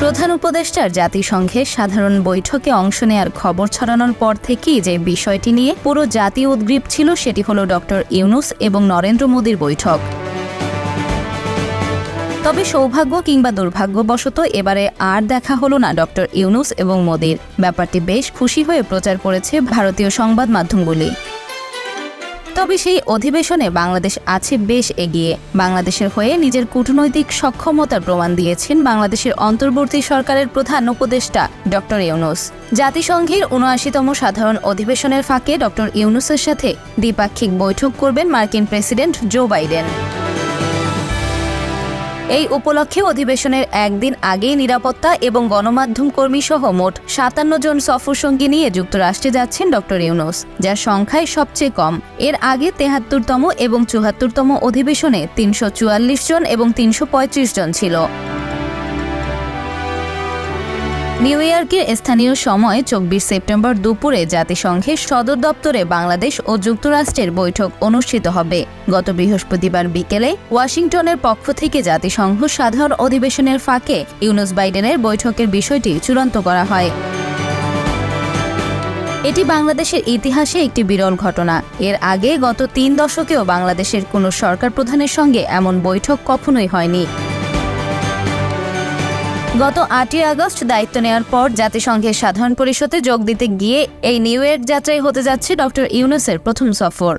প্রধান উপদেষ্টার জাতিসংঘের সাধারণ বৈঠকে অংশ নেয়ার খবর ছড়ানোর পর থেকেই যে বিষয়টি নিয়ে পুরো জাতি উদ্গ্রীব ছিল সেটি হলো ডক্টর ইউনূস এবং নরেন্দ্র মোদীর বৈঠক। তবে সৌভাগ্য কিংবা দুর্ভাগ্যবশত এবারে আর দেখা হলো না ডক্টর ইউনূস এবং মোদীর। ব্যাপারটি বেশ খুশি হয়ে প্রচার করেছে ভারতীয় সংবাদ মাধ্যমগুলি। তবে সেই অধিবেশনে বাংলাদেশ আছে বেশ এগিয়ে। বাংলাদেশের হয়ে নিজের কূটনৈতিক সক্ষমতার প্রমাণ দিয়েছেন বাংলাদেশের অন্তর্বর্তী সরকারের প্রধান উপদেষ্টা ডক্টর ইউনূস। জাতিসংঘের ৭৯তম সাধারণ অধিবেশনের ফাঁকে ডক্টর ইউনূসের সাথে দ্বিপাক্ষিক বৈঠক করবেন মার্কিন প্রেসিডেন্ট জো বাইডেন। এই উপলক্ষে অধিবেশনের একদিন আগেই নিরাপত্তা এবং গণমাধ্যম কর্মী সহ মোট ৫৭ জন সফরসঙ্গী নিয়ে যুক্তরাষ্ট্রে যাচ্ছেন ডক্টর ইউনূস, যার সংখ্যায় সবচেয়ে কম। এর আগে ৭৩তম এবং ৭৪তম অধিবেশনে ৩৪৪ জন এবং ৩৩৫ জন ছিল। নিউ ইয়র্কের স্থানীয় সময় ২৪ সেপ্টেম্বর দুপুরে জাতিসংঘের সদর দপ্তরে বাংলাদেশ ও যুক্তরাষ্ট্রের বৈঠক অনুষ্ঠিত হবে। গত বৃহস্পতিবার বিকেলে ওয়াশিংটনের পক্ষ থেকে জাতিসংঘ সাধারণ অধিবেশনের ফাঁকে ইউনূস বাইডেনের বৈঠকের বিষয়টি চূড়ান্ত করা হয়। এটি বাংলাদেশের ইতিহাসে একটি বিরল ঘটনা। এর আগে গত ৩ দশকেও বাংলাদেশের কোনো সরকার প্রধানের সঙ্গে এমন বৈঠক কখনোই হয়নি। গত ৮ই আগস্ট দায়িত্ব নেওয়ার পর জাতিসংঘের সাধারণ পরিষদে যোগ দিতে গিয়ে এই নিউ ইয়র্ক যাত্রাই হতে যাচ্ছে ডক্টর ইউনূসের প্রথম সফর।